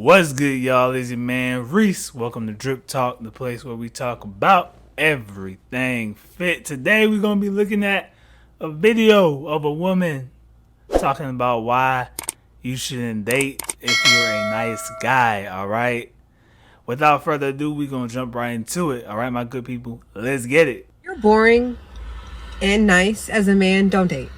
What's good, y'all? It's your man Reese. Welcome to DripTalk, the place where we talk about everything fit. Today we're going to be looking at a video of a woman talking about why you shouldn't date if you're a nice guy, alright? Without further ado, we're going to jump right into it, alright, my good people? Let's get it. You're boring and nice as a man, don't date.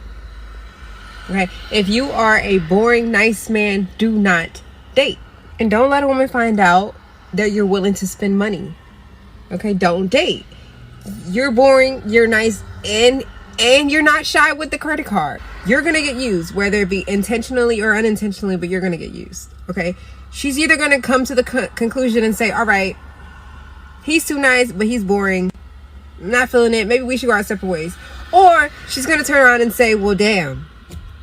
Okay? If you are a boring, nice man, do not date. And don't let a woman find out that you're willing to spend money. Okay? Don't date. You're boring, you're nice, and you're not shy with the credit card. You're going to get used, whether it be intentionally or unintentionally, but you're going to get used. Okay? She's either going to come to the conclusion and say, all right, he's too nice, but he's boring. I'm not feeling it. Maybe we should go our separate ways. Or she's going to turn around and say, well, damn.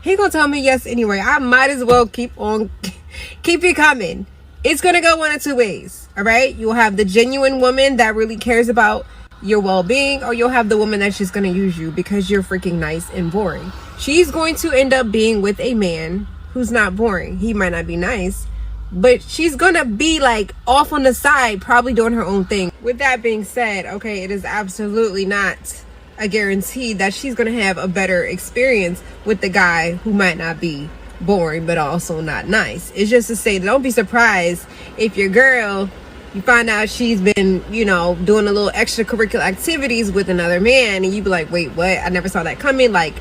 He going to tell me yes anyway. I might as well keep it coming. It's going to go one of two ways. All right? You'll have the genuine woman that really cares about your well-being, or you'll have the woman that's just going to use you because you're freaking nice and boring. She's going to end up being with a man who's not boring. He might not be nice, but she's going to be like off on the side, probably doing her own thing. With that being said, okay, it is absolutely not a guarantee that she's going to have a better experience with the guy who might not be boring but also not nice. It's just to say, don't be surprised if your girl, you find out she's been, doing a little extracurricular activities with another man, and you be like, wait, what? I never saw that coming. Like,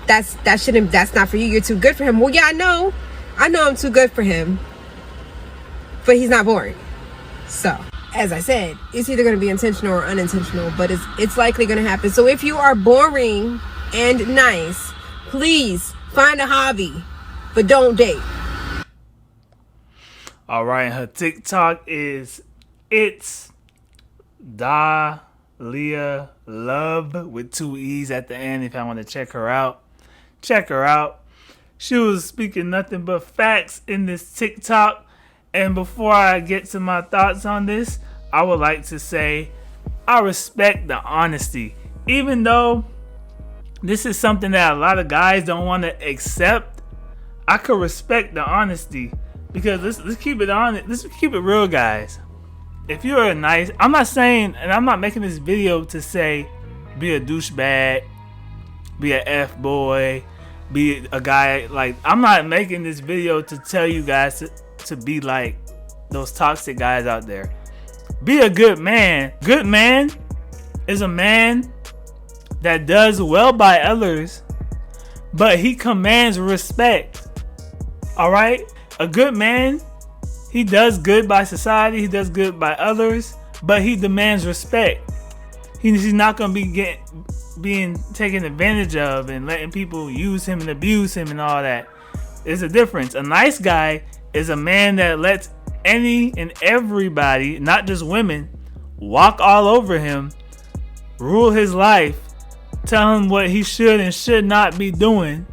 that's not for you. You're too good for him. Well, yeah, I know I'm too good for him, but he's not boring. So, as I said, it's either going to be intentional or unintentional, but it's likely going to happen. So if you are boring and nice, please find a hobby, but don't date. All right, her TikTok is It's Dahlia Love with 2 E's at the end. If I want to check her out, She was speaking nothing but facts in this TikTok. And before I get to my thoughts on this, I would like to say I respect the honesty. Even though this is something that a lot of guys don't want to accept, I could respect the honesty. Because let's keep it honest. Let's keep it real, guys. If you're a nice... I'm not saying, and I'm not making this video to say be a douchebag, be a F-boy, be a guy. Like, I'm not making this video to tell you guys to be like those toxic guys out there. Be a good man. Good man is a man that does well by others, but he commands respect. Alright? A good man, he does good by society, he does good by others, but he demands respect. He's not going to be being taken advantage of and letting people use him and abuse him and all that. There's a difference. A nice guy is a man that lets any and everybody, not just women, walk all over him, rule his life, tell him what he should and should not be doing.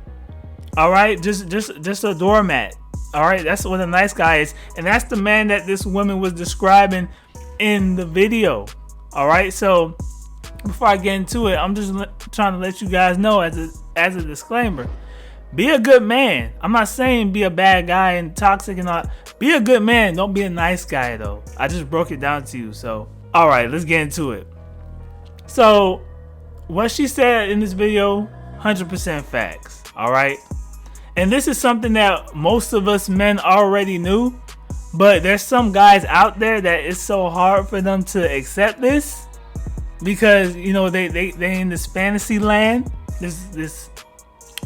All right, just a doormat. All right, that's what a nice guy is, and that's the man that this woman was describing in the video. All right, so before I get into it, I'm just trying to let you guys know as a disclaimer. Be a good man. I'm not saying be a bad guy and toxic and all. Be a good man. Don't be a nice guy, though. I just broke it down to you. So, all right, let's get into it. So, what she said in this video, 100% facts. All right. And this is something that most of us men already knew. But there's some guys out there that it's so hard for them to accept this. Because, they in this fantasy land. This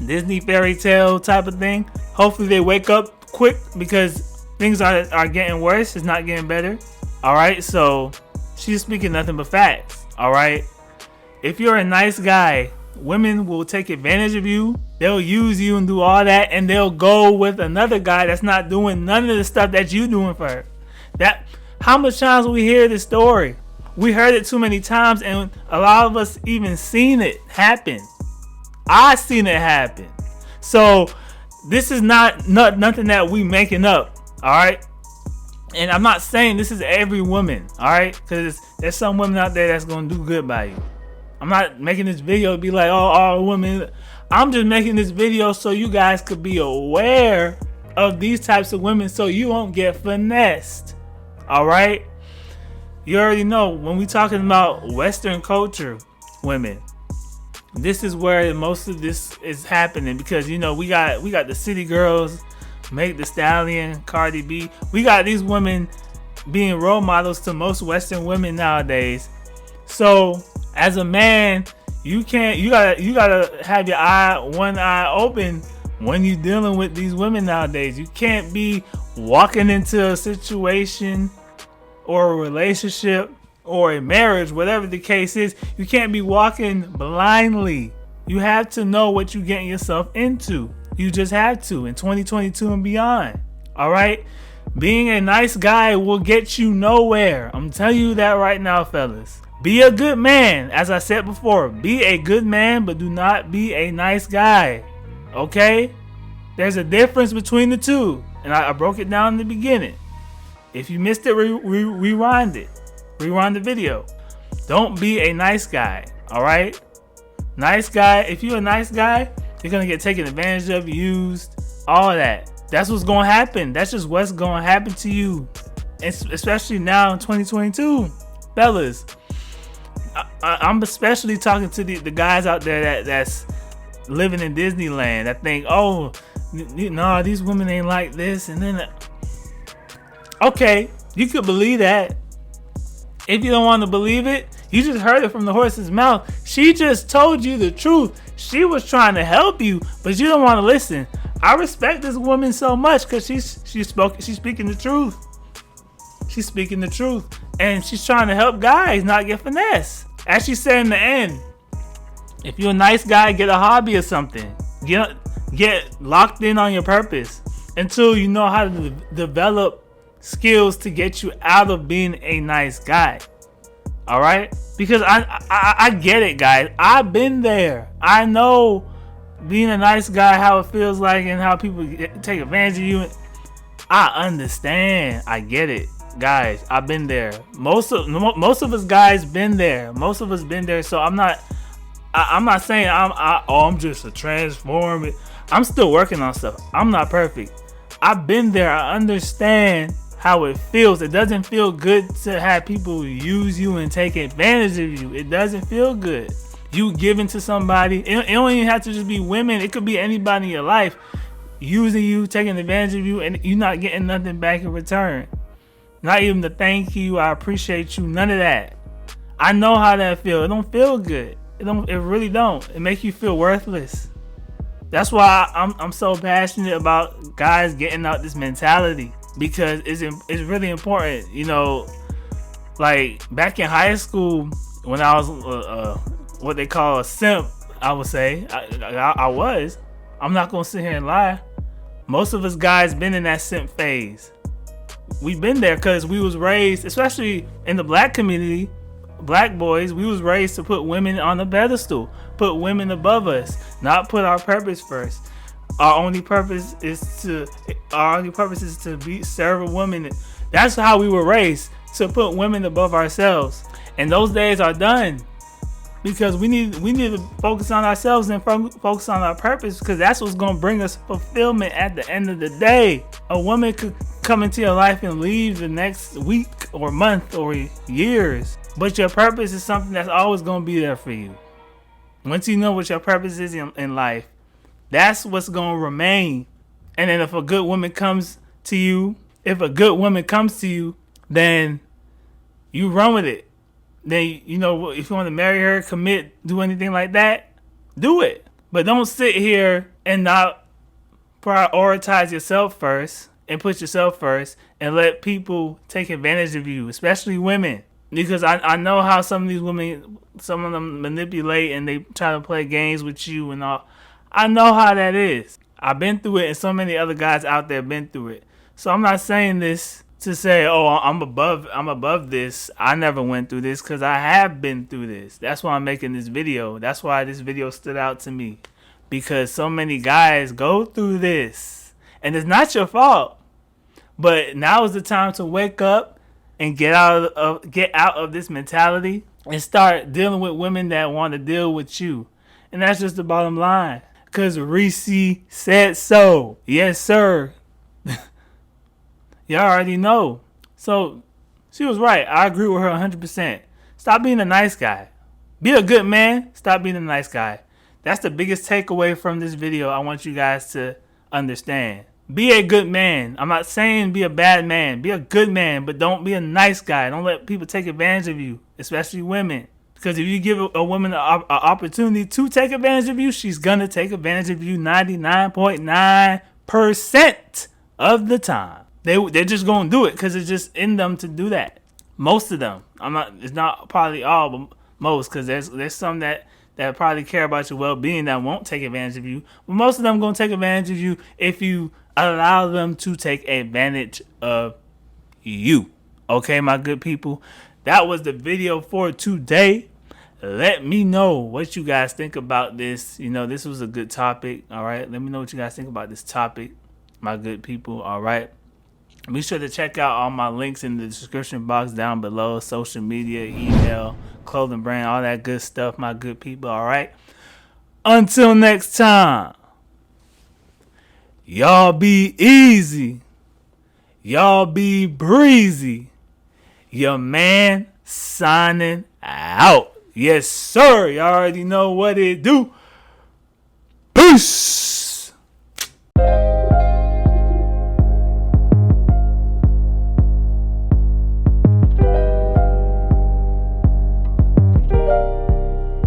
Disney fairy tale type of thing. Hopefully they wake up quick because things are getting worse. It's not getting better. Alright, so she's speaking nothing but facts. Alright, if you're a nice guy, women will take advantage of you. They'll use you and do all that, and they'll go with another guy that's not doing none of the stuff that you doing for her. How much times we hear this story? We heard it too many times, and a lot of us even seen it happen. I seen it happen. So this is not nothing that we making up. All right. And I'm not saying this is every woman. All right. Because there's some women out there that's going to do good by you. I'm not making this video to be like, oh, all women. I'm just making this video so you guys could be aware of these types of women so you won't get finessed. All right? You already know when we talking about Western culture women, this is where most of this is happening, because we got the city girls, Meg Thee Stallion, Cardi B. We got these women being role models to most Western women nowadays. So as a man, you gotta have your one eye open when you're dealing with these women nowadays. You can't be walking into a situation or a relationship or a marriage, whatever the case is. You can't be walking blindly. You have to know what you're getting yourself into. You just have to in 2022 and beyond. All right? Being a nice guy will get you nowhere. I'm telling you that right now, fellas. Be a good man. As I said before, be a good man, but do not be a nice guy. Okay? There's a difference between the two. And I broke it down in the beginning. If you missed it, rewind it. Rewind the video. Don't be a nice guy. Alright? Nice guy. If you're a nice guy, you're going to get taken advantage of, used, all of that. That's what's going to happen. That's just what's going to happen to you. Especially now in 2022. Fellas, I'm especially talking to the guys out there that's living in Disneyland that think, oh, no, these women ain't like this. And then, okay, you could believe that. If you don't want to believe it, you just heard it from the horse's mouth. She just told you the truth. She was trying to help you, but you don't want to listen. I respect this woman so much because she's speaking the truth. She's speaking the truth. And she's trying to help guys not get finessed. As she said in the end, if you're a nice guy, get a hobby or something. Get locked in on your purpose until you know how to develop skills to get you out of being a nice guy. All right? Because I get it, guys. I've been there. I know being a nice guy, how it feels like, and how people take advantage of you. I understand. I get it, guys. I've been there. Most of us guys been there. Most of us been there. So I'm not saying I'm just a transformer. I'm still working on stuff. I'm not perfect. I've been there. I understand how it feels. It doesn't feel good to have people use you and take advantage of you. It doesn't feel good. You giving to somebody. It don't even have to just be women. It could be anybody in your life using you, taking advantage of you, and you're not getting nothing back in return. Not even the thank you, I appreciate you, none of that. I know how that feels. It don't feel good. It really don't. It makes you feel worthless. That's why I'm so passionate about guys getting out this mentality, because it's really important. Like back in high school when I was what they call a simp, I would say I was. I'm not gonna sit here and lie. Most of us guys been in that simp phase. We've been there because we was raised, especially in the black community, black boys, we was raised to put women on a pedestal, put women above us, not put our purpose first. Our only purpose is to serve a woman. That's how we were raised, to put women above ourselves. And those days are done, because we need to focus on ourselves and focus on our purpose, because that's what's going to bring us fulfillment at the end of the day. A woman could come into your life and leave the next week or month or years, but your purpose is something that's always going to be there for you. Once you know what your purpose is in life, that's what's going to remain. And then if a good woman comes to you, then you run with it. Then, if you want to marry her, commit, do anything like that, do it. But don't sit here and not prioritize yourself first and put yourself first and let people take advantage of you, especially women. Because I know how some of these women, some of them manipulate and they try to play games with you and all. I know how that is. I've been through it, and so many other guys out there been through it. So I'm not saying this to say, oh, I'm above this. I never went through this, because I have been through this. That's why I'm making this video. That's why this video stood out to me, because so many guys go through this, and it's not your fault. But now is the time to wake up and get out of this mentality and start dealing with women that want to deal with you. And that's just the bottom line. Because Reese said so. Yes, sir. Y'all already know. So she was right. I agree with her 100%. Stop being a nice guy. Be a good man. Stop being a nice guy. That's the biggest takeaway from this video I want you guys to understand. Be a good man. I'm not saying be a bad man. Be a good man, but don't be a nice guy. Don't let people take advantage of you, especially women. Because if you give a woman an opportunity to take advantage of you, she's going to take advantage of you 99.9% of the time. They're just going to do it because it's just in them to do that. Most of them. It's not probably all, but most, because there's some that probably care about your well-being that won't take advantage of you. But most of them going to take advantage of you if you allow them to take advantage of you. Okay, my good people? That was the video for today. Let me know what you guys think about this. This was a good topic. All right. Let me know what you guys think about this topic, my good people. All right. Be sure to check out all my links in the description box down below. Social media, email, clothing brand, all that good stuff, my good people. All right. Until next time. Y'all be easy. Y'all be breezy. Your man signing out. Yes, sir. Y'all already know what it do. Peace.